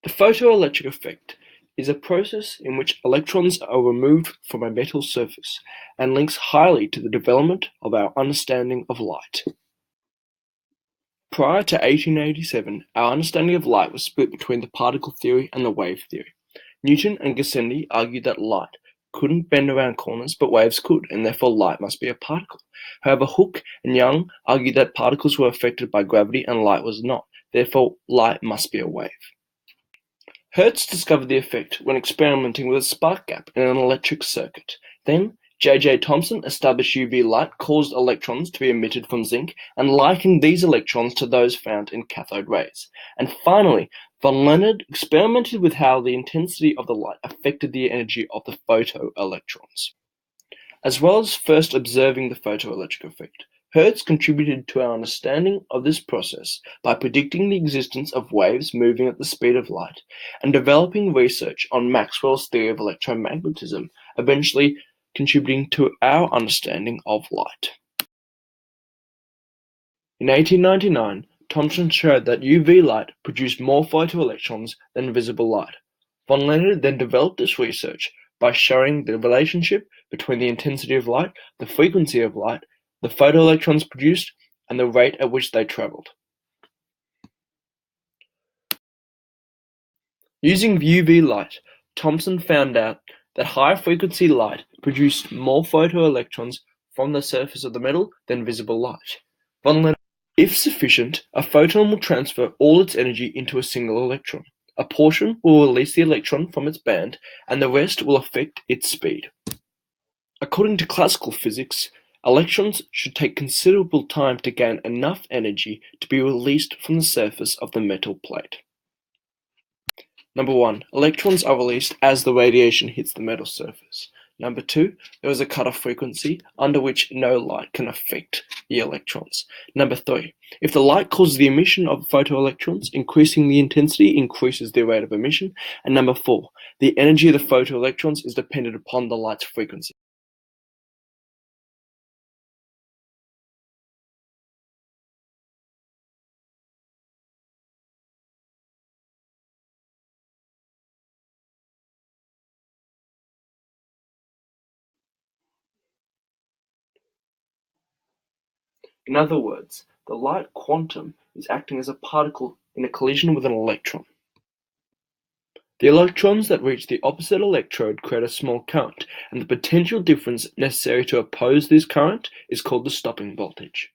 The photoelectric effect is a process in which electrons are removed from a metal surface and links highly to the development of our understanding of light. Prior to 1887, our understanding of light was split between the particle theory and the wave theory. Newton and Gassendi argued that light couldn't bend around corners, but waves could, and therefore light must be a particle. However, Hooke and Young argued that particles were affected by gravity and light was not, therefore light must be a wave. Hertz discovered the effect when experimenting with a spark gap in an electric circuit. Then, J. Thomson established UV light caused electrons to be emitted from zinc and likened these electrons to those found in cathode rays. And finally, von Leonard experimented with how the intensity of the light affected the energy of the photoelectrons. As well as first observing the photoelectric effect, Hertz contributed to our understanding of this process by predicting the existence of waves moving at the speed of light and developing research on Maxwell's theory of electromagnetism, eventually contributing to our understanding of light. In 1899, Thomson showed that UV light produced more photoelectrons than visible light. Von Leonard then developed this research by showing the relationship between the intensity of light, the frequency of light, the photoelectrons produced, and the rate at which they traveled. Using UV light, Thomson found out that high-frequency light produced more photoelectrons from the surface of the metal than visible light. Von Leonard, if sufficient, a photon will transfer all its energy into a single electron. A portion will release the electron from its band, and the rest will affect its speed. According to classical physics, electrons should take considerable time to gain enough energy to be released from the surface of the metal plate. Number 1. Electrons are released as the radiation hits the metal surface. Number 2. There is a cutoff frequency under which no light can affect the electrons. Number 3. If the light causes the emission of photoelectrons, increasing the intensity increases the rate of emission. And number 4. The energy of the photoelectrons is dependent upon the light's frequency. In other words, the light quantum is acting as a particle in a collision with an electron. The electrons that reach the opposite electrode create a small current, and the potential difference necessary to oppose this current is called the stopping voltage.